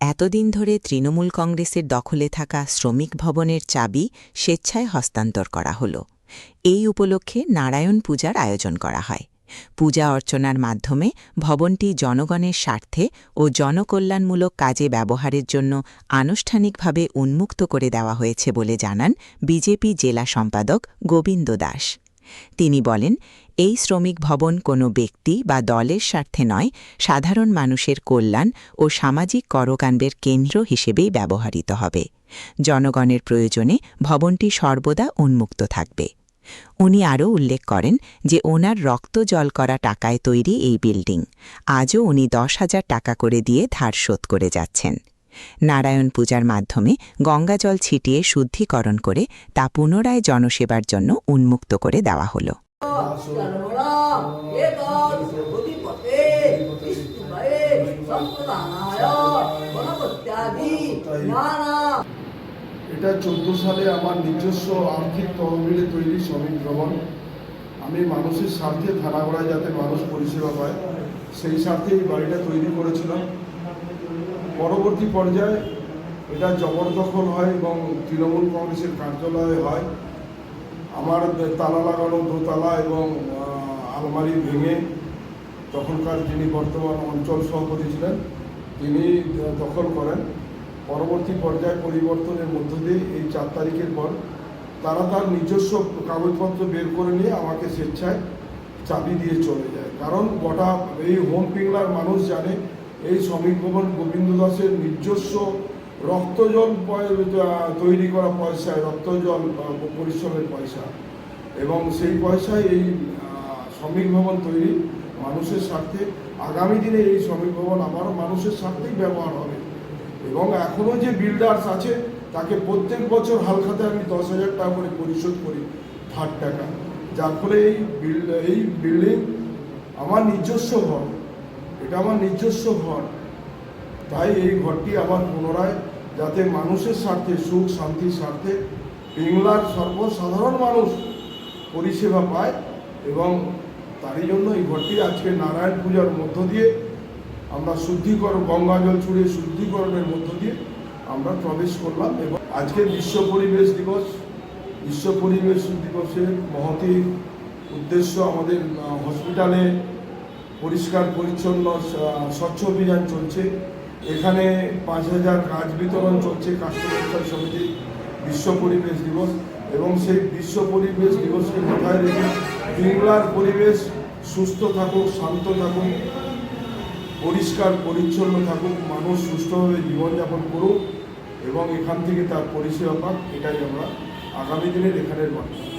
এতদিন ধরে তৃণমূল কংগ্রেসের দখলে থাকা শ্রমিক ভবনের চাবি স্বেচ্ছায় হস্তান্তর করা হল। এই উপলক্ষে নারায়ণ পূজার আয়োজন করা হয়। পূজা অর্চনার মাধ্যমে ভবনটি জনগণের স্বার্থে ও জনকল্যাণমূলক কাজে ব্যবহারের জন্য আনুষ্ঠানিকভাবে উন্মুক্ত করে দেওয়া হয়েছে বলে জানান বিজেপি জেলা সম্পাদক গোবিন্দ দাস। তিনি বলেন, এই শ্রমিক ভবন কোনো ব্যক্তি বা দলের স্বার্থে নয়, সাধারণ মানুষের কল্যাণ ও সামাজিক কর্মকাণ্ডের কেন্দ্র হিসেবেই ব্যবহৃত হবে। জনগণের প্রয়োজনে ভবনটি সর্বদা উন্মুক্ত থাকবে। উনি আরও উল্লেখ করেন যে ওনার রক্ত জল করা টাকায় তৈরি এই বিল্ডিং। আজও উনি 10,000 টাকা করে দিয়ে ধার শোধ করে যাচ্ছেন। নারায়ণ পূজার মাধ্যমে গঙ্গাজল ছিটিয়ে শুদ্ধিকরণ করে তা পুনরায় জনসেবার জন্য উন্মুক্ত করে দেওয়া হল। এটা 14 সালে আমার নিজস্ব আর্থিক তহবিলে তৈরি শ্রমিক ভবন। আমি মানুষের স্বার্থে থানাগড়ায় যাতে মানুষ পরিষেবা পায় সেই স্বার্থে এই বাড়িটা তৈরি করেছিলাম। পরবর্তী পর্যায়ে এটা জবরদখল হয় এবং তৃণমূল কংগ্রেসের কার্যালয় হয়। আমার তালা লাগানো দোতলা এবং আলমারি ভেঙে তখনকার যিনি বর্তমান অঞ্চল সভাপতি ছিলেন তিনি দখল করেন। পরবর্তী পর্যায়ে পরিবর্তনের মধ্য দিয়ে এই 4 তারিখের পর তারা তার নিজস্ব কাগজপত্র বের করে নিয়ে আমাকে স্বেচ্ছায় চাবি দিয়ে চলে যায়। কারণ গোটা এই হোম পিংলার মানুষ জানে এই শ্রমিক ভবন গোবিন্দ দাসের নিজস্ব রক্তজল তৈরি করা পয়সায়, রক্তজল পরিশ্রমের পয়সা, এবং সেই পয়সায় এই শ্রমিক ভবন তৈরি মানুষের স্বার্থে। আগামী দিনে এই শ্রমিক ভবন আবারও মানুষের স্বার্থেই ব্যবহার হবে এবং এখনও যে বিল্ডার্স আছে তাকে প্রত্যেক বছর হালখাতে আমি 10,000 টাকা করে পরিশোধ করি ধার টাকা, যার ফলে এই বিল্ডিং আমার নিজস্ব ঘর, এটা আমার নিজস্ব ঘর। তাই এই ঘরটি আমার পুনরায় যাতে মানুষের স্বার্থে, সুখ শান্তির স্বার্থে পিংলার সর্বসাধারণ মানুষ পরিষেবা পায়, এবং তারই জন্য এই ঘরটি আজকে নারায়ণ পূজার মধ্য দিয়ে আমরা শুদ্ধিকরণ, গঙ্গাজল ছুড়ে শুদ্ধিকরণের মধ্য দিয়ে আমরা প্রবেশ করলাম। এবং আজকে বিশ্ব পরিবেশ দিবস, বিশ্ব পরিবেশ দিবসের মহতী উদ্দেশ্য আমাদের হসপিটালে পরিষ্কার পরিচ্ছন্ন স্বচ্ছ অভিযান চলছে। এখানে 5,000 কাজ বিতরণ চলছে কাস্টমার সমিতি বিশ্ব পরিবেশ দিবস, এবং সেই বিশ্ব পরিবেশ দিবসকে মাথায় রেখে পিংলার পরিবেশ সুস্থ থাকুক, শান্ত থাকুক, পরিষ্কার পরিচ্ছন্ন থাকুক, মানুষ সুষ্ঠুভাবে জীবনযাপন করুক এবং এখান থেকে তার পরিষেবা পাক, এটাই আমরা আগামী দিনের এখানের বার্তা।